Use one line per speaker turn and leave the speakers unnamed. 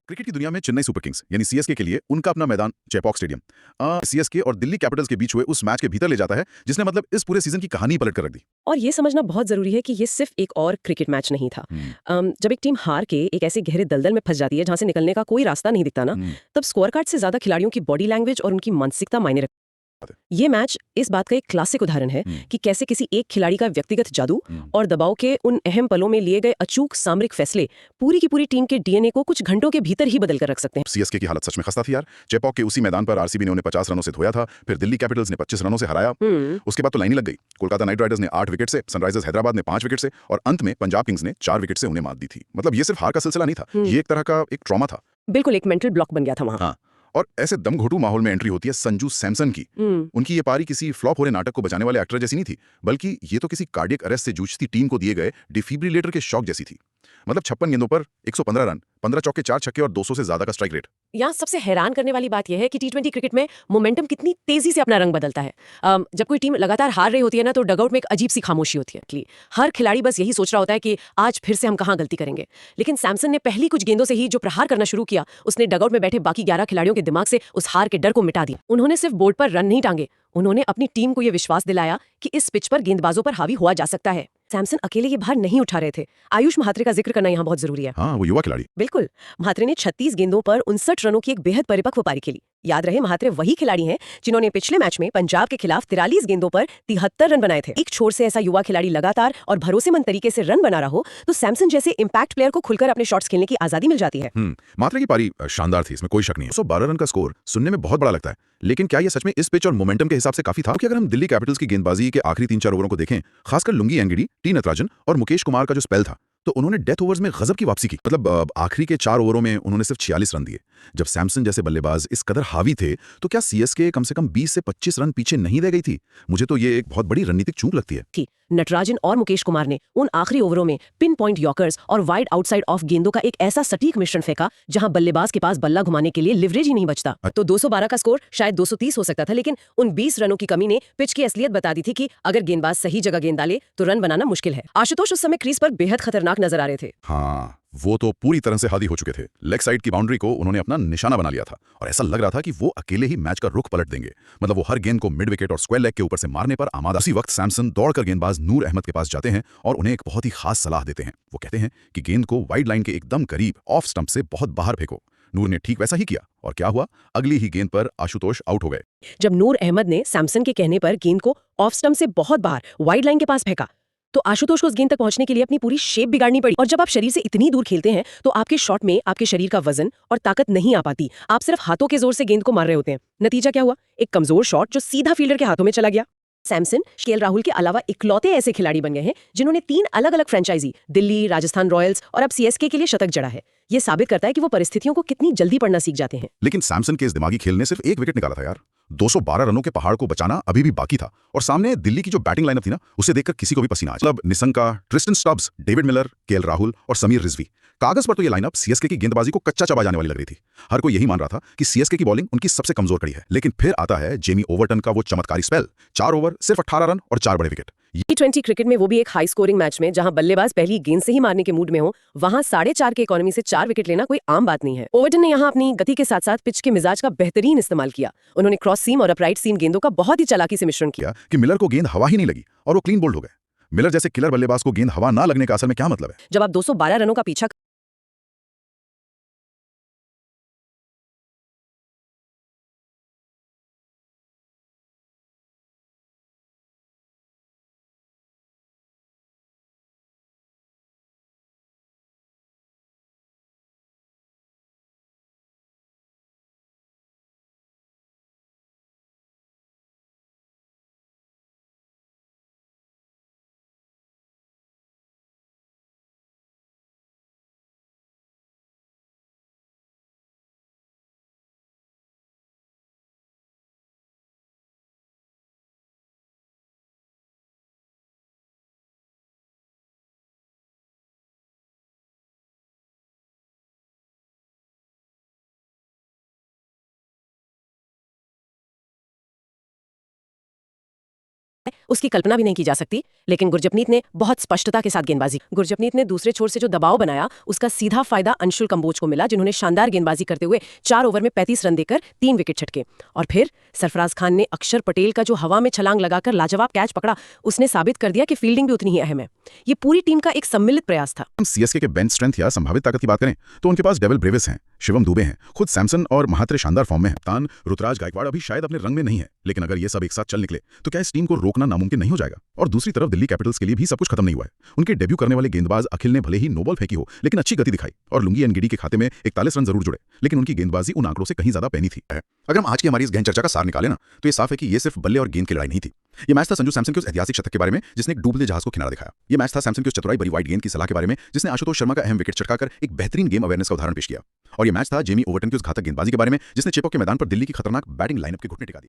Cricket की दुनिया में चेन्नई सुपर किंग्स यानी सीएसके के लिए उनका अपना मैदान चेपॉक स्टेडियम सीएसके और दिल्ली कैपिटल्स के बीच हुए उस मैच के भीतर ले जाता है जिसने मतलब इस पूरे सीजन की कहानी ही पलट कर रख दी।
और ये समझना बहुत जरूरी है कि ये सिर्फ एक और क्रिकेट मैच नहीं था। जब एक टीम हार के एक ऐसे गहरे दलदल में फंस जाती है जहां से निकलने का कोई रास्ता नहीं दिखता ना, तब स्कोर कार्ड से ज्यादा खिलाड़ियों की बॉडी लैंग्वेज और उनकी मानसिकता मायने रखती है। ये मैच इस बात का एक क्लासिक उदाहरण है कि कैसे किसी एक खिलाड़ी का व्यक्तिगत जादू और दबाव के उन अहम पलों में लिए गए अचूक सामरिक फैसले पूरी की पूरी टीम के डीएनए को कुछ घंटों के भीतर ही बदल कर रख सकते हैं।
सीएसके की हालत सच में खस्ता थी यार। चेपॉक के उसी मैदान पर आरसीबी ने उन्हें 50 रनों से धोया था, फिर दिल्ली कैपिटल्स ने 25 रनों से हराया। उसके बाद तो लाइन ही लग गई। कोलकाता नाइट राइडर्स ने 8 विकेट से, सनराइजर्स हैदराबाद ने 5 विकेट से और अंत में पंजाब किंग्स ने 4 विकेट से उन्हें मात दी थी। मतलब ये सिर्फ हार का सिलसिला नहीं था, ये एक तरह का एक ट्रॉमा था।
बिल्कुल एक मेंटल ब्लॉक बन गया था वहां।
हाँ, और ऐसे दमघोटू माहौल में एंट्री होती है संजू सैमसन की। उनकी ये पारी किसी फ्लॉप हो रहे नाटक को बचाने वाले एक्टर जैसी नहीं थी, बल्कि ये तो किसी कार्डियक अरेस्ट से जूझती टीम को दिए गए डिफिब्रिलेटर के शॉक जैसी थी। मतलब 56 गेंदों पर 115 रन, 15 चौके 4 छक्के और 200 से ज्यादा का स्ट्राइक रेट।
यहाँ सबसे हैरान करने वाली बात यह है कि टी20 क्रिकेट में मोमेंटम कितनी तेजी से अपना रंग बदलता है। जब कोई टीम लगातार हार रही होती है ना, तो डगआउट में एक अजीब सी खामोशी होती है। हर खिलाड़ी बस यही सोच रहा होता है कि आज फिर से हम कहाँ गलती करेंगे। लेकिन सैमसन ने पहली कुछ गेंदों से ही जो प्रहार करना शुरू किया, उसने डगआउट में बैठे बाकी 11 खिलाड़ियों के दिमाग से उस हार के डर को मिटा दिया। उन्होंने सिर्फ बोर्ड पर रन नहीं टांगे, उन्होंने अपनी टीम को यह विश्वास दिलाया कि इस पिच पर गेंदबाजों पर हावी हुआ जा सकता है। सैमसन अकेले ये भार नहीं उठा रहे थे। आयुष महात्रे का जिक्र करना यहाँ बहुत जरूरी है।
हाँ, वो युवा खिलाड़ी।
बिल्कुल। महात्रे ने 36 गेंदों पर 59 रनों की एक बेहद परिपक्व पारी खेली। याद रहे, महात्रे वही खिलाड़ी हैं जिन्होंने पिछले मैच में पंजाब के खिलाफ 43 गेंदों पर 73 रन बनाए थे। एक छोर से ऐसा युवा खिलाड़ी लगातार और भरोसेमंद तरीके से रन बना रहा हो, तो सैमसन जैसे इम्पैक्ट प्लेयर को खुलकर अपने शॉट्स खेलने की आजादी मिल जाती है।
मात्रे की पारी शानदार थी, इसमें कोई शक नहीं है। 112 रन का स्कोर सुनने में बहुत बड़ा लगता है, लेकिन क्या यह सच में इस पिच और मोमेंटम के हिसाब से काफी था? क्योंकि अगर हम दिल्ली कैपिटल्स की गेंदबाजी के आखिरी 3-4 ओवरों को देखें, खासकर लुंगी एंगिडी, टी नटराजन और मुकेश कुमार का जो स्पेल था, तो उन्होंने डेथ ओवर्स में गजब की वापसी की। मतलब आखिरी के 4 ओवरों में उन्होंने सिर्फ 46 रन दिए। जब सैमसन जैसे बल्लेबाज इस कदर हावी थे, तो क्या सीएसके कम से कम 20 से 25 रन पीछे नहीं रह गई थी? मुझे तो ये एक बहुत बड़ी रणनीतिक चूक लगती है।
नटराजन और मुकेश कुमार ने उन आखिरी ओवरों में पिन पॉइंट यॉर्कर्स और वाइड आउटसाइड ऑफ गेंदों का एक ऐसा सटीक मिश्रण फेंका जहां बल्लेबाज के पास बल्ला घुमाने के लिए लिवरेज ही नहीं बचता। तो 212 का स्कोर शायद 230 हो सकता था, लेकिन उन 20 रनों की कमी ने पिच की असलियत बता दी थी कि अगर गेंदबाज सही जगह गेंद डाले तो रन बनाना मुश्किल है। आशुतोष उस समय क्रीज पर बेहद खतरनाक नजर आ रहे थे।
हाँ, वो तो पूरी तरह से हादी हो चुके थे। लेग साइड की बाउंड्री को उन्होंने अपना निशाना बना लिया था और ऐसा लग रहा था कि वो अकेले ही मैच का रुख पलट देंगे। मतलब वो हर गेंद को मिड विकेट और स्क्वायर लेग के ऊपर से मारने पर आमादा। उसी वक्त सैमसन दौड़कर गेंदबाज नूर अहमद के पास जाते हैं और उन्हें एक बहुत ही खास सलाह देते हैं। वो कहते हैं कि गेंद को वाइड लाइन के एकदम करीब ऑफ स्टंप से बहुत बाहर फेंको। नूर ने ठीक वैसा ही किया और क्या हुआ, अगली ही गेंद पर आशुतोष आउट हो गए।
जब नूर अहमद ने सैमसन के कहने पर गेंद को ऑफ स्टंप से बहुत बाहर वाइड लाइन के पास फेंका, तो आशुतोष को उस गेंद तक पहुंचने के लिए अपनी पूरी शेप बिगाड़नी पड़ी। और जब आप शरीर से इतनी दूर खेलते हैं, तो आपके शॉट में आपके शरीर का वजन और ताकत नहीं आ पाती। आप सिर्फ हाथों के जोर से गेंद को मार रहे होते हैं। नतीजा क्या हुआ? एक कमजोर शॉट जो सीधा फील्डर के हाथों में चला गया। सैमसन केएल राहुल के अलावा इकलौते ऐसे खिलाड़ी बन गए हैं जिन्होंने 3 अलग-अलग फ्रेंचाइजी, दिल्ली, राजस्थान रॉयल्स और अब सीएसके के लिए शतक जड़ा है। ये साबित करता है कि वो परिस्थितियों को कितनी जल्दी पढ़ना सीख जाते हैं।
लेकिन सैमसन के इस दिमागी खेल ने सिर्फ 1 विकेट निकाला था यार। 212 रनों के पहाड़ को बचाना अभी भी बाकी था और सामने दिल्ली की जो बैटिंग लाइनअप थी ना, उसे देखकर किसी को भी पसीना आ जाए। मतलब Nissanka, Tristan Stubbs, David Miller, KL Rahul और समीर रिजवी। कागज पर तो ये लाइनअप सीएसके की गेंदबाजी को कच्चा चबा जाने वाली लग रही थी। हर कोई यही मान रहा था कि सीएसके की बॉलिंग उनकी सबसे कमजोर कड़ी है। लेकिन फिर आता है जेमी ओवरटन का वो चमत्कारी स्पेल। 4 ओवर, सिर्फ 18 रन और 4 बड़े विकेट।
टी20 क्रिकेट में वो भी एक हाई स्कोरिंग मैच में, जहां बल्लेबाज पहली गेंद से ही मारने के मूड में हो, वहां 4.5 के इकोनॉमी से 4 विकेट लेना कोई आम बात नहीं है। ओवरटन ने यहां अपनी गति के साथ साथ पिच के मिजाज का बेहतरीन इस्तेमाल किया। उन्होंने क्रॉस सीम और अपराइट सीम गेंदों का बहुत ही चालाकी से मिश्रण किया
कि मिलर को गेंद हवा ही नहीं लगी और वो क्लीन बोल्ड हो गए। मिलर जैसे किलर बल्लेबाज को गेंद हवा ना लगने का असल में क्या मतलब है?
जब आप 212 रनों का पीछा उसकी कल्पना भी नहीं की जा सकती, लेकिन गुरजपनीत ने बहुत स्पष्टता के साथ गेंदबाजी। गुरजपनीत ने दूसरे छोर से जो दबाव बनाया, उसका सीधा फायदा अंशुल कंबोज को मिला, जिन्होंने शानदार गेंदबाजी करते हुए 4 ओवर में 35 रन देकर 3 विकेट छटके। और फिर सरफराज खान ने अक्षर पटेल का जो हवा में छलांग लगाकर लाजवाब कैच पकड़ा, उसने साबित कर दिया कि फील्डिंग भी उतनी ही अहम है। ये पूरी टीम का एक सम्मिलित प्रयास था।
हम सीएसके के बेंच स्ट्रेंथ या संभावित ताकत की बात करें तो उनके पास डेविल ब्रेविस हैं, शिवम दुबे हैं, खुद सैमसन और महात्रे शानदार फॉर्म में हैं। तान ऋतुराज गायकवाड़ अभी शायद अपने रंग में नहीं है, लेकिन अगर ये सब एक साथ चल निकले तो क्या इस टीम को रोकना नामुमकिन नहीं हो जाएगा। और दूसरी तरफ दिल्ली कैपिटल्स के लिए भी सब कुछ खत्म नहीं हुआ है। उनके डेब्यू करने वाले गेंदबाज अखिल ने भले ही नो बॉल फेंकी हो, लेकिन अच्छी गति दिखाई और लुंगी एनगिडी के खाते में 41 रन जरूर जुड़े, लेकिन उनकी गेंदबाजी उन आंकड़ों से कहीं ज्यादा पैनी थी। अगर हम आज की हमारी इस गहन चर्चा का सार निकाले ना, तो ये साफ है कि ये सिर्फ बल्ले और गेंद की लड़ाई नहीं थी। ये मैच था संजू सैमसन के उस ऐतिहासिक शतक के बारे में जिसने एक डूबते जहाज को किनारा दिखाया। ये मैच था सैमसन की उस चतुराई भरी वाइड गेंद की सलाह के बारे में जिसने आशुतोष शर्मा का अहम विकेट चटकाकर एक बेहतरीन गेम अवेयरनेस का उदाहरण पेश किया। और ये मैच था जेमी ओवर्टन की उस घातक गेंदबाजी के बारे में जिसने चेपॉक के मैदान पर दिल्ली की खतरनाक बैटिंग लाइनअप के घुटने टिका दिए।